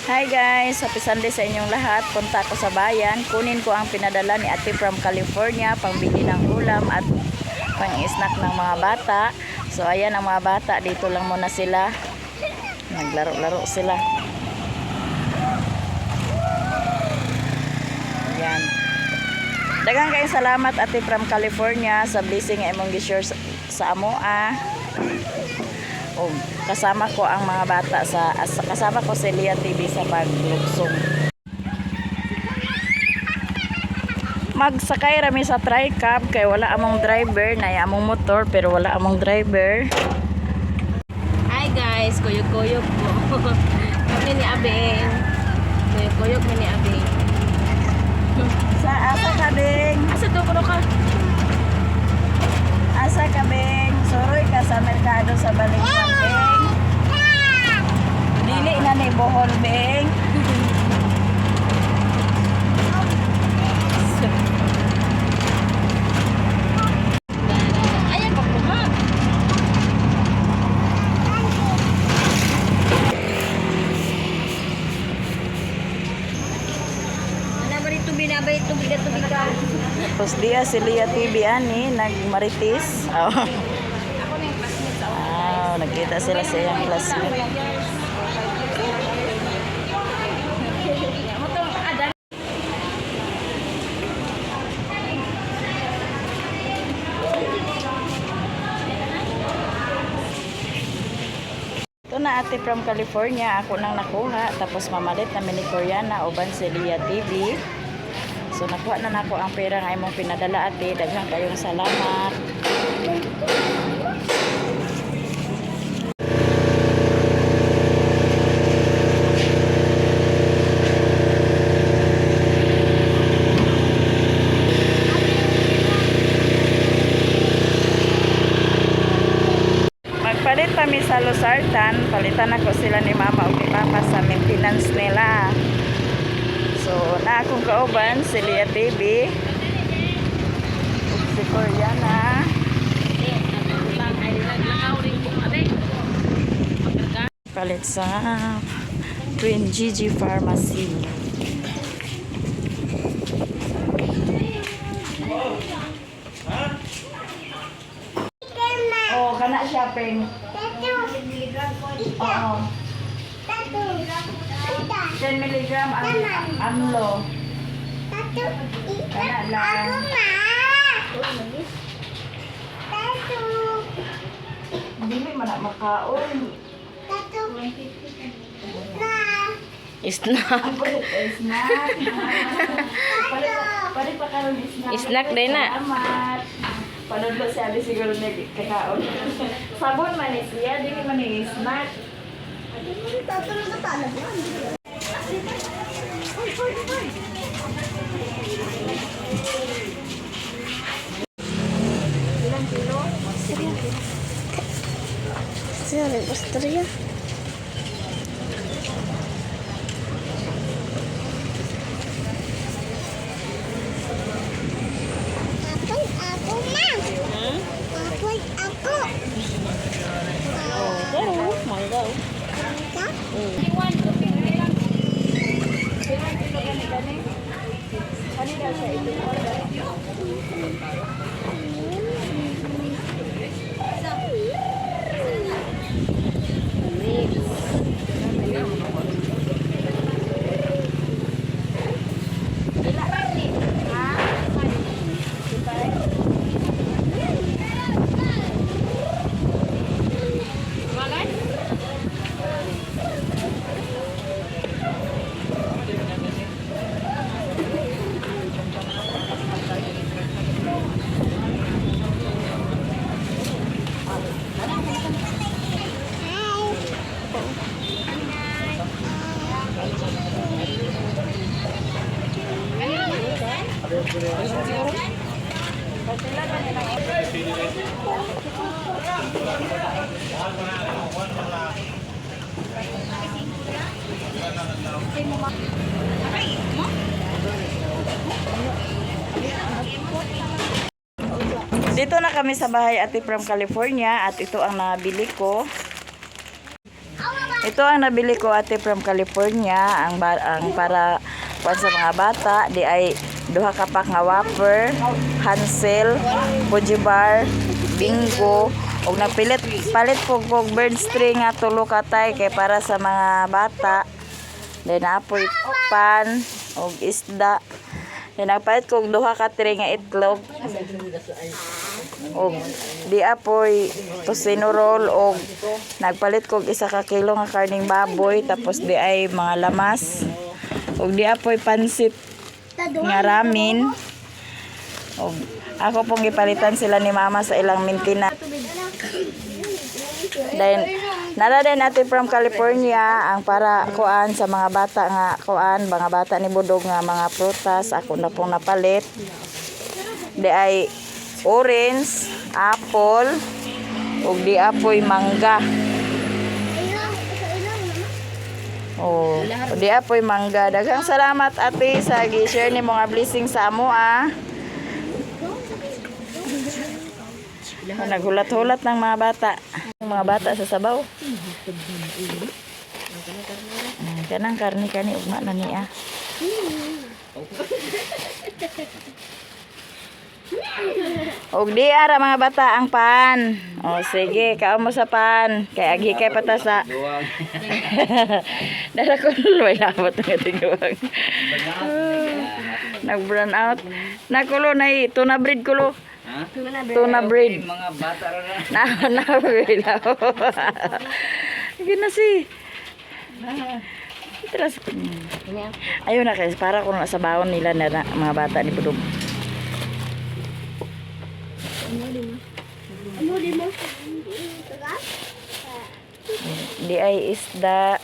Hi guys, happy Sunday sa inyong lahat. Punta ako sa bayan. Kunin ko ang pinadala ni ate from California, pangbili ng ulam at pang-snack ng mga bata. So ayan ang mga bata, dito lang muna sila. Naglaro-laro sila. Ayan. Daghang kayong salamat ate from California sa blessing nga imong gi-share sa amoa. Oh, kasama ko ang mga bata kasama ko si Lia TV sa paglugsong. Magsakay rami sa tri-cab kay wala among driver, nay among motor pero wala among driver. Hi guys, kuyog-kuyog po. Kami ni Abeng. Kuyog-kuyog ni Abeng. Sa asa ka Beng? Asa to ka? Asa ka Beng? Suroy ka sa merkado sa Balingkang Beng. Dili na ni Bohol Beng. Ayan pa po ha. Ano ba rito binabay tubig at tubig ka? Tapos diya si Lia TV ani nagmaritis. Oh. Ako na yung classmate sa Nagkita sila sa iyang classmate. Ito na ate from California, ako nang nakuha. Tapos mamalit na mini Koreana uban si Lia TV. So nakuha na nako ang pera nga imong pinadala ate. Daghang kayong salamat. Magpalit kami sa Losartan, palitan ako sila ni mama o ni papa sa maintenance nila. So, na akong kauban, si Lia TV, si Koreana. Palit sa Twin Gigi Pharmacy. Oh, kana shopping. Oo. 10 mg ang amlo. Kana lang. Dili man na makaon. Snack. Ang kulit ay snack. Pari pa karon snack. Snack din na. Salamat. Panudlo si Abi siguro na kakaon. Sabon man ni siya, dili man ni snack. Ilang kilo? Sino pastorya? Dito na kami sa bahay ate from California at ito ang nabili ko. Ito ang nabili ko ate from California, ang para kuan sa mga bata, di ay duha ka pack nga Whopper, Hansel, Fuji Bar, Bingo, ug palit po kog bird string nga tulo ka tay kay para sa mga bata. Then apoy pan ug isda. Then nagpalit kog duha ka tray nga itlog. Og di apoy tosino roll og nagpalit kog isa ka kilo nga karning baboy tapos di ay mga lamas. Og di apoy pansit nga ramen. Og ako pong gipalitan sila ni mama sa ilang maintenance. Then nara din natin from California ang para kuan sa mga bata nga kuan, mga bata ni budog nga mga prutas ako na pong napalit. Di ay orange, apple, ug di apoy mangga. Oh, di apoy mangga. Daghang salamat ate sa gi-share ni mga blessing sa amo Naghulat-hulat ng mga bata. Mga bata sa sabaw. Kanang karni kani ugma na niya. Og di ara mga bata ang pan. O sige, kaon mo sa pan. Kay agi kay patasa. Dara ko luway labot nga tingwang. Nag-brown out. Nakulo na tuna bread kulo. Tuna bread. Mga bata ra Na bread. Gina si. Terus ayo na guys, para kung nasa bawon nila na mga bata ni Budog. Di ay isda.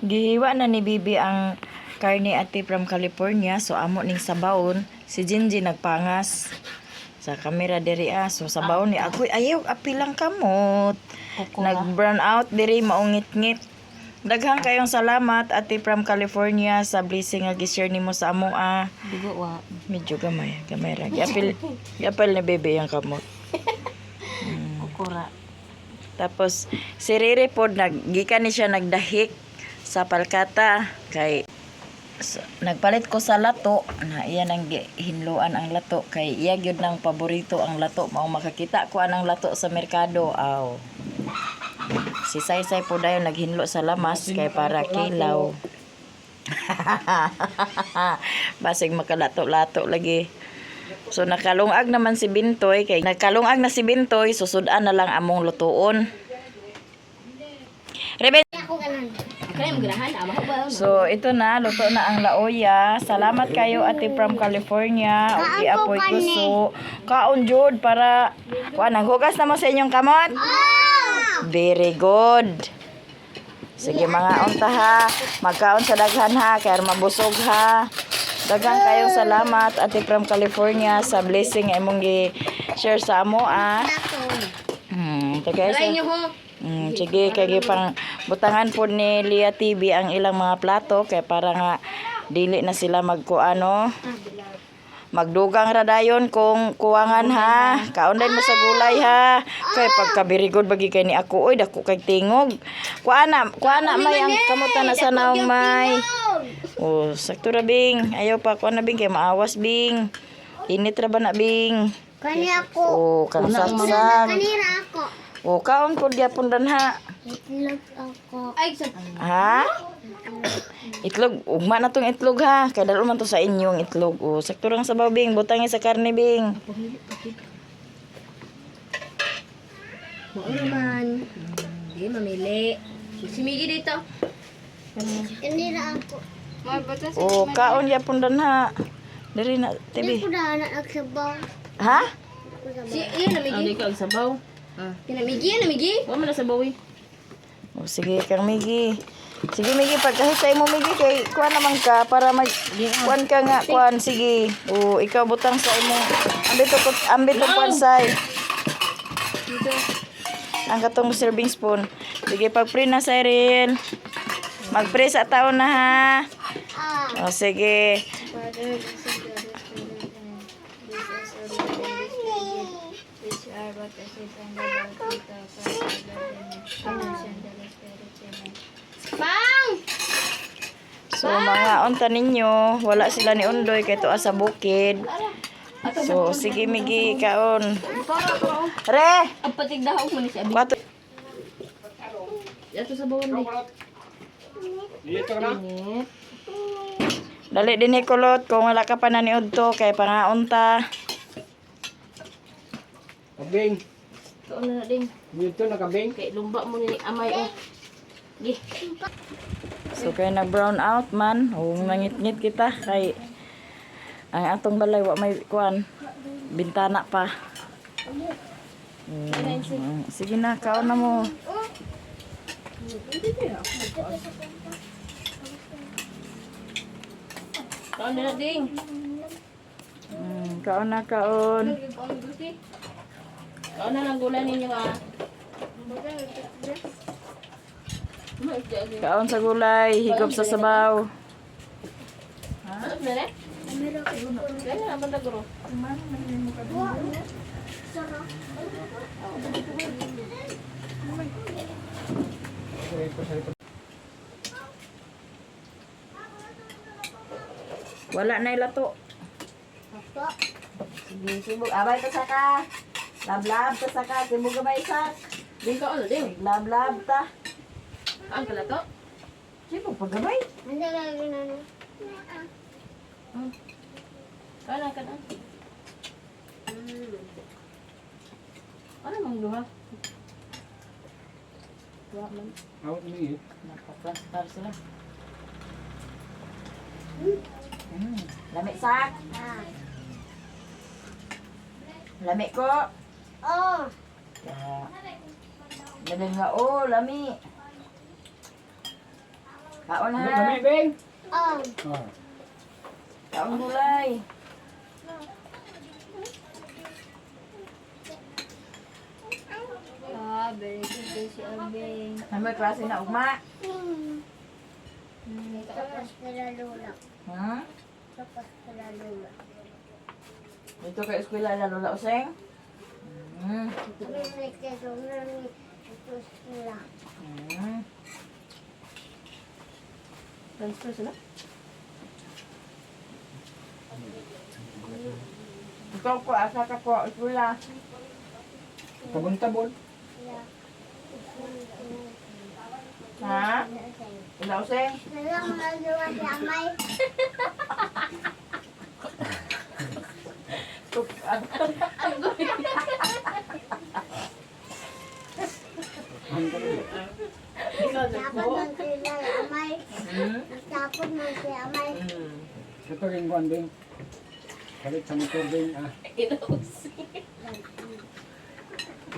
Gihiwa na ni Bibi ang karne ate from California. So amo ning sabawon. Si Jinji nagpangas sa camera diri so sabawon ni ako ayaw apilang kamot. Nag-brown out diri maungit-ngit. Daghang kayong salamat ate from California sa blessing nga gi-share nimo sa amo Dugo wa. Medyo gamay ra. Giapil ni Bibi ang kamot. Okura. Tapos si Riri pod gikan ni siya nagdahik sa palkata kay nagpalit ko sa lato na iyan ang hinluan ang lato kay iya gyud nang paborito ang lato mao makakita ko anang lato sa merkado si Saysay po dayon naghinlo sa lamas kay para kilaw. Basig makalato-lato lagi. So nakalungag naman si Bintoy kay nagkalungag na si Bintoy susudan na lang among lutuon. Reben. So ito na luto na ang laoya. Salamat kayo ate from California. Okay apoy gusto. Kaon jud para kuan naghugas na mo sa inyong kamot. Very good. Sige mga unta ha. Magkaon sa daghan ha kay mabusog ha. Daghang kayong salamat ate from California sa blessing imong gi-share sa amo sige kay pang butangan po ni Lia TV ang ilang mga plato kay para nga dili na sila magkuano magdugang ra dayon kung kuwangan ha. Kaunday mo sa gulay ha. Kay pagkabirigod bagi kay ni ako oy dako kay tingog. Kuana may ang kamutan na sa naong may. Oh, sakto ra Bing. Ayaw pa kuana Bing kay maawas Bing. Init ra ba na Bing? Kani ako. Oh, kansaksak. Kanira ako. Oh, kaon po gyapon danha. Itlog ako. Ay, Ha? Itlog, ugma na tong itlog ha. Kay dalo man to sa inyong itlog. Oh, sakto lang sa Bing, butangin sa karne Bing. Mauro man. Hindi mamili. Si Migi dito. Kanira ako. Oh, kaon gyapon danha. Diri na Hindi TV. ko na nagsabaw. Ha? Si iyan na Migi. ang sabaw. Kinamigi yan na Migi. Wa man na sabaw Oh, sige kang Migi. Sige Migi, pagkahitay mo Migi kay kuan naman ka para mag kuan ka nga kuan sige. Oh, ikaw butang sa imo. Ambito pansay. Ang katong serving spoon. Sige pag-pre na Cyril. Mag-pre sa taon na ha. Oh, sige. Pang! So mga unta ninyo, wala sila ni Undoy kay tuwa sa bukid. So sige migi kaon. Re, Ang patig dahog mo ni siya. bato. Ito sa bawon di. Dito ka na. Dali din kulot kung wala ka pa naniod to kay pangaunta. Kabing. Ito na din. Dito na kabing. Kay lumba mo ni amay oh. Gi. So kay na brown out man, mangit-ngit kita kay ang atong balay wa may kuan bintana pa. Sige na, kaon na mo. Kaon na ding. Kaon na kaon. Kaon na lang gulay ninyo ah. Kaon sa gulay, higop sa sabaw. Ano na rin? Kaya na banda guro. Wala na ilato. Sige, sibog. Abay ta saka. Lablab ta saka. Sibog ka ba isak? Ding kaon na ding. Lablab ta. Ang kala to? Sibog pagabay. Kana kana. Ano mang duha? Duha man. Out ni. Napaplastar sila. Lami sak. Lami ko. Oh. Lami nga lami. Kaon Ano ha. kami, Bing? Oh. Ah. Kaon gulay. Ah, very good si Albing. May klase na ugma. Tapos nila lula. Ha? Tapos nila lula. Dito kay eskwela na Lola Useng. Sabi may kasong ito sila. Transfer sila? Ikaw ko, asa ka po, eskwela. Tabon-tabon. Ha? Lola Useng? Nalang nagawa si Amay. Tapos man sila Amay. Tapos man si Amay. Ito rin kuan, Bing. Kalit sa motor, Bing. Ah.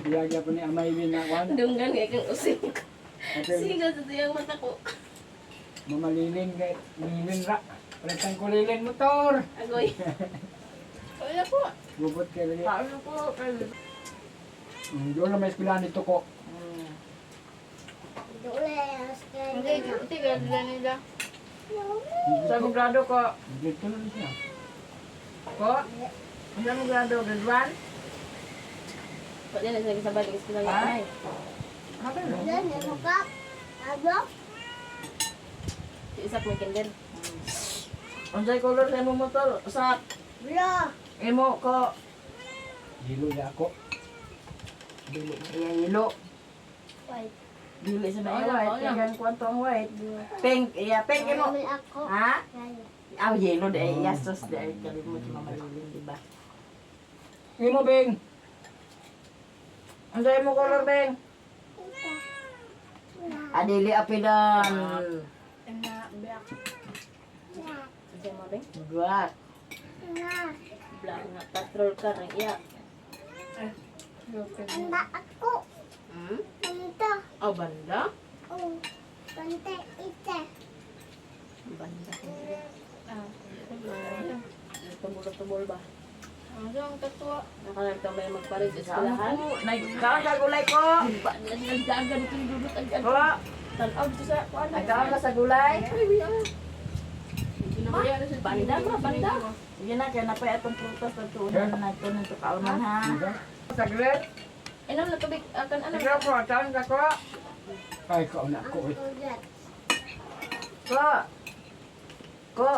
Biyagya po ni Amay, Bing, na kuan. Dunggan kaya kang using. Okay. Siga sa tiyang mata ko. Mamalilin kay lilin ra. Palitan ko lilin motor. Agoy. Wala po. Gubot kay lili. Kaon ko. Doon na may eskwelahan dito ko. Hindi ka nila. Sa mo grado ko. Dito na siya. Ko? Sa mo grado, grade 1? Pwede na sa balik sa lang Ha? ay. Habi mo. Isa ko kinder. Unsay color sa imong motor? Sa imo ko. Dilo na ako. Dili iya yellow. White. Dili sa Oo, na oo, white. oo. Kaya kwento ang white. Pink. Iya, pink imo. Ha? Ah, yellow de iya sus de kalimut si Mama Lilin, di ba? Imo, Bing. Unsay imo color, Beng? Adili apidan. Isa mo bing? Black. Black nga patrol ka nang iya. Hmm? Oh, banda? Banda. Tumulong-tumul ba? Ang katwa. Nakalagtang may magparid sa eskwelahan. Nagkaon sa gulay ko. Nagdagan ito yung dudot. Ko. Tanaw dito sa kuwan. Nagkaon ka sa gulay. Banda ba? Banda? Sige na, kaya napay atong prutas na tuon na nagtunan to kaunan ha. Saglit. Inom na tubig. Akan ano? Ikaw po, taon ka ko. Ay, kauna ko eh. Ko. Ko.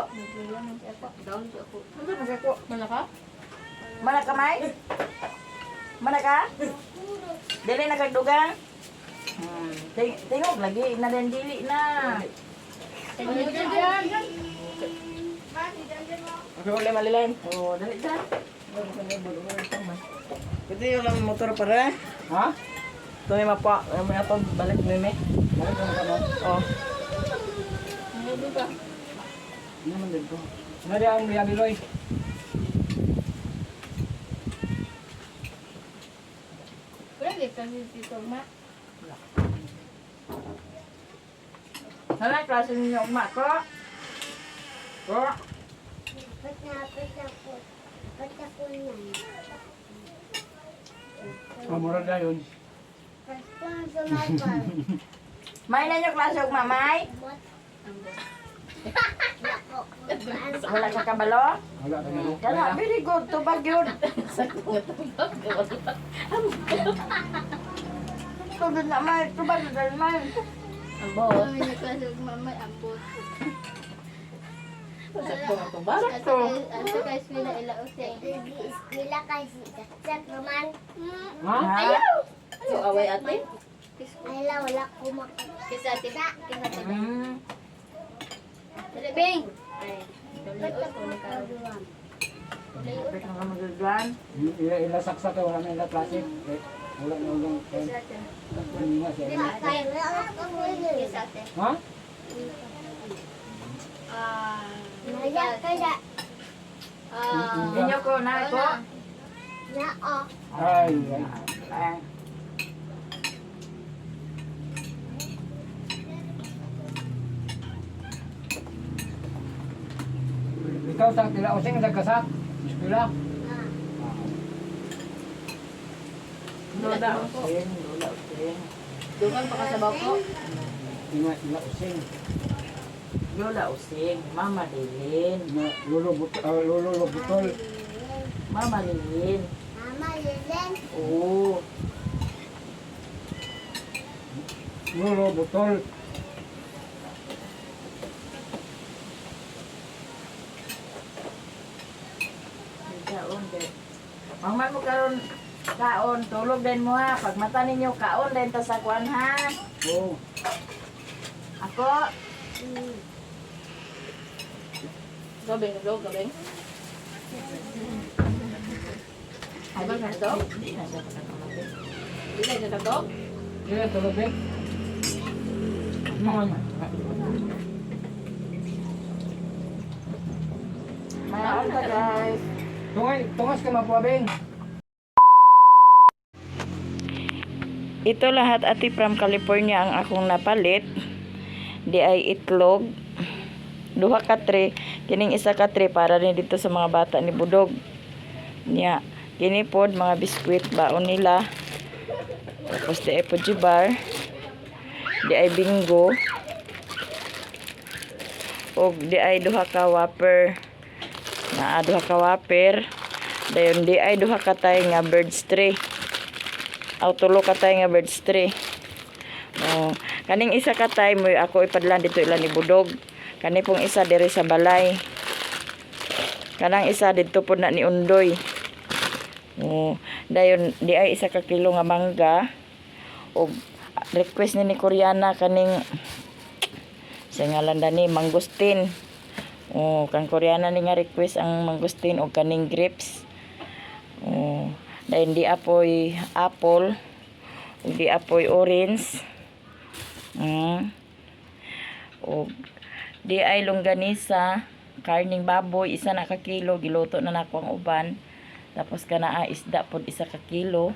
Down siya ako. Ano ba ko? Mana ka? Mana ka, May? Mana ka? Dili na kagdugang? Tingog lagi na din dili na. Ano dyan? Ako ulit malilain. Oo, dali dyan. Ito yung lang motor para. Ha? Ito yung mapa. May atong balik meme. Balik ka na ka mo. Oh. Ano ba? Ano naman din ko? Ano di ang Ria Biloy? Pwede kasi dito ma. Hala, klase ninyo ugma ko. Ko. Mamura na yun. May na nyo klase ugma, May? Wala ka kabalo? Wala ka na. Kana, very good. Tubag yun. Tubag na, May. Tubag na dahil, May. Ambot. Ano yung klase ng mamay? Ambot. Sakto nga tubag. Sakto. Asa ka eskwela ila usay. Ha? Ayaw. So away ate? Wala kumak. Kisa ate. Kisa ate. Dali bing. Ay. Dali oy ko ni karo. Kapit na ka magaglan. Ila saksak wala na ila klase. Eh, wala na ulang. Kisa ate. Hindi nga siya. Kisa ate. Ha? Inyo ko na ko. Ay, ay. Ay. Ikaw sa tila using nagkasat. Ispila. Lola using. Lola using. Dungan pa ka sa bako. Ila using. Lola using. Mama Lilin. Na lolo butol. Mama Lilin. Oo. Lolo butol. Kaon kay. Mangman mo karon kaon, tulog din mo ha. Pag mata ninyo kaon din ta sa kuan ha. Oo. Ako, Gabing, gabing. ay ba na to? Hindi na siya pagkakamati. Dili na to. Kaya tulog eh. Ano? Mayaon ka guys. Tungas ka mapuabing. Ito lahat ati from California ang akong napalit. Di ay itlog. Duha ka tray. Kining isa ka tray para rin dito sa mga bata ni Budog. Nya. Kini pod mga biskwit baon nila. Tapos di ay Fujibar. Di ay bingo. O di ay duha ka whopper. Duha ka whopper. Dayon di ay duha ka tay nga bird's tray. Tulo ka tay nga bird's tray. Kaning isa ka tay mo ako ipadlan dito ila ni Budog. Kani pong isa diri sa balay. Kanang isa dito po na ni Undoy. Dayon di ay isa ka kilo nga mangga. O request ni Koreana kaning sa ngalan dani mangustin. Kang Koreana ni nga request ang mangustin o kaning grapes. Dayon di apoy apple. O di apoy orange. O di ay longganisa, karning baboy, isa na ka kilo, giluto na nako ang uban. Tapos kana isda pod isa ka kilo.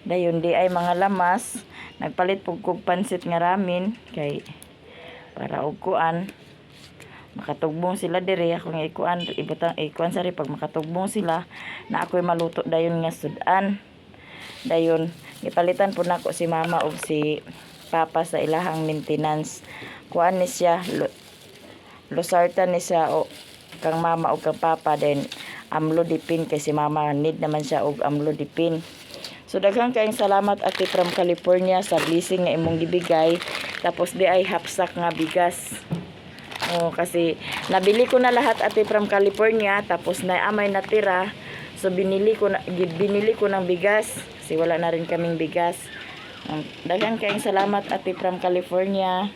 Dayon di ay mga lamas, nagpalit pug kog pansit nga ramen kay para og kuan makatugbong sila dire ako nga ikuan sari pag makatugbong sila na ako'y maluto dayon nga sudan. Dayon gipalitan po nako si mama og si papa sa ilahang maintenance. Kuan ni siya losartan ni siya o kang mama o kang papa then amlodipine kay si mama need naman siya og amlodipine. So daghang kayong salamat ate from California sa blessing nga imong gibigay. Tapos di ay hapsak nga bigas. Kasi nabili ko na lahat ate from California, tapos na amay natira. So binili ko ng bigas kasi wala na rin kaming bigas. Daghang kayong salamat ate from California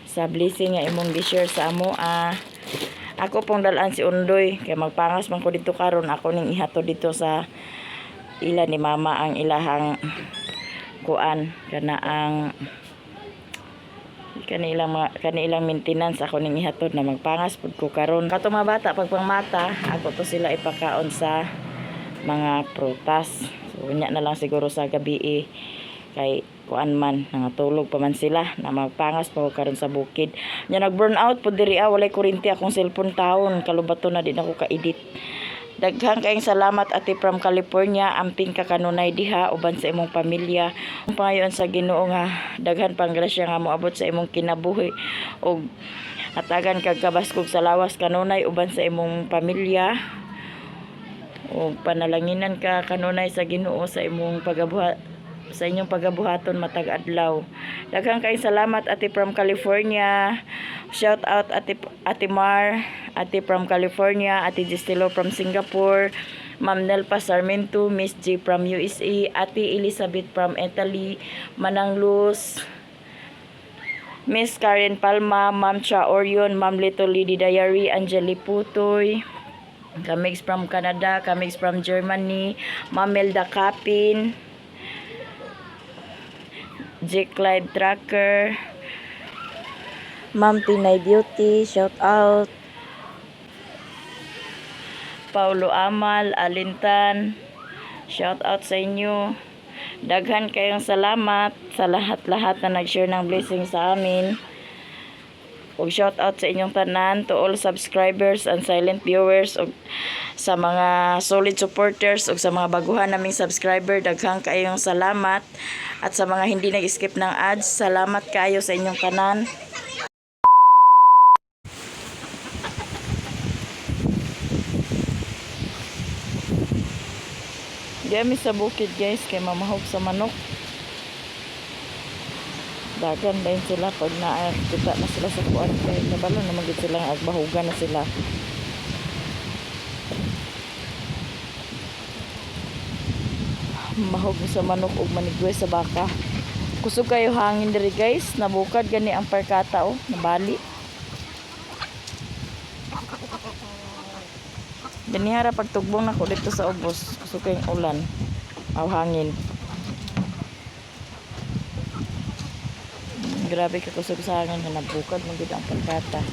sa blessing nga imong gi-share sa amo. Ako pong dalaan si Undoy kay magpangas man ko dito karon, ako ning ihato dito sa ila ni mama ang ilahang kuan kanilang maintenance. Ako ning ihatod na magpangas pud ko karon. Kato mga bata pagpangmata ako to sila ipakaon sa mga prutas. So unya na lang siguro sa gabi kay kuan man nangatulog pa man sila na magpangas pa ko karon sa bukid. Nya nag burn out pud diri walay kuryente akong cellphone taon, kalubato na din ako ka-edit. Daghang kayong salamat ate from California, amping ka kanunay diha uban sa imong pamilya. Pangayon sa Ginoo nga daghan pang grasya nga moabot sa imong kinabuhi og hatagan kag kabaskog sa lawas kanunay uban sa imong pamilya. O panalanginan ka kanunay sa Ginoo sa imong sa inyong pagabuhaton matag adlaw. Daghang kayong salamat ate from California. Shout out ate Mar, ate from California, ate Gistelo from Singapore, Ma'am Nelpa Sarmiento, Miss J from USA, ate Elizabeth from Italy, Manang Luz, Miss Karen Palma, Ma'am Cha Orion, Ma'am Little Lady Diary, Angeli Putoy, Kamix from Canada, Kamix from Germany, Ma'am Melda Kapin, Jake Clyde Tracker, Ma'am Pinay Beauty, shout out. Paulo Amal, Alintan, shout out sa inyo. Daghan kayong salamat sa lahat-lahat na nag-share ng blessing sa amin. Og shout out sa inyong tanan, to all subscribers and silent viewers, og sa mga solid supporters, og sa mga baguhan naming subscriber, daghang kayong salamat. At sa mga hindi nag-skip ng ads, salamat kayo sa inyong tanan. Diyami sa bukid guys, kay mamahog sa manok. Dagan din sila pag nakita na sila sa kuwan, kay nabalo na magid sila agbahugan na sila. Mahog sa manok ug manigwe sa baka. Kusog kayo hangin diri guys, nabukad gani ang parkata nabali. Ganihara pagtugbong nako dito sa ubos, kusog kayong ulan aw hangin. Grabe ka kusog sa hangin na nabukad mo gid ang parkata.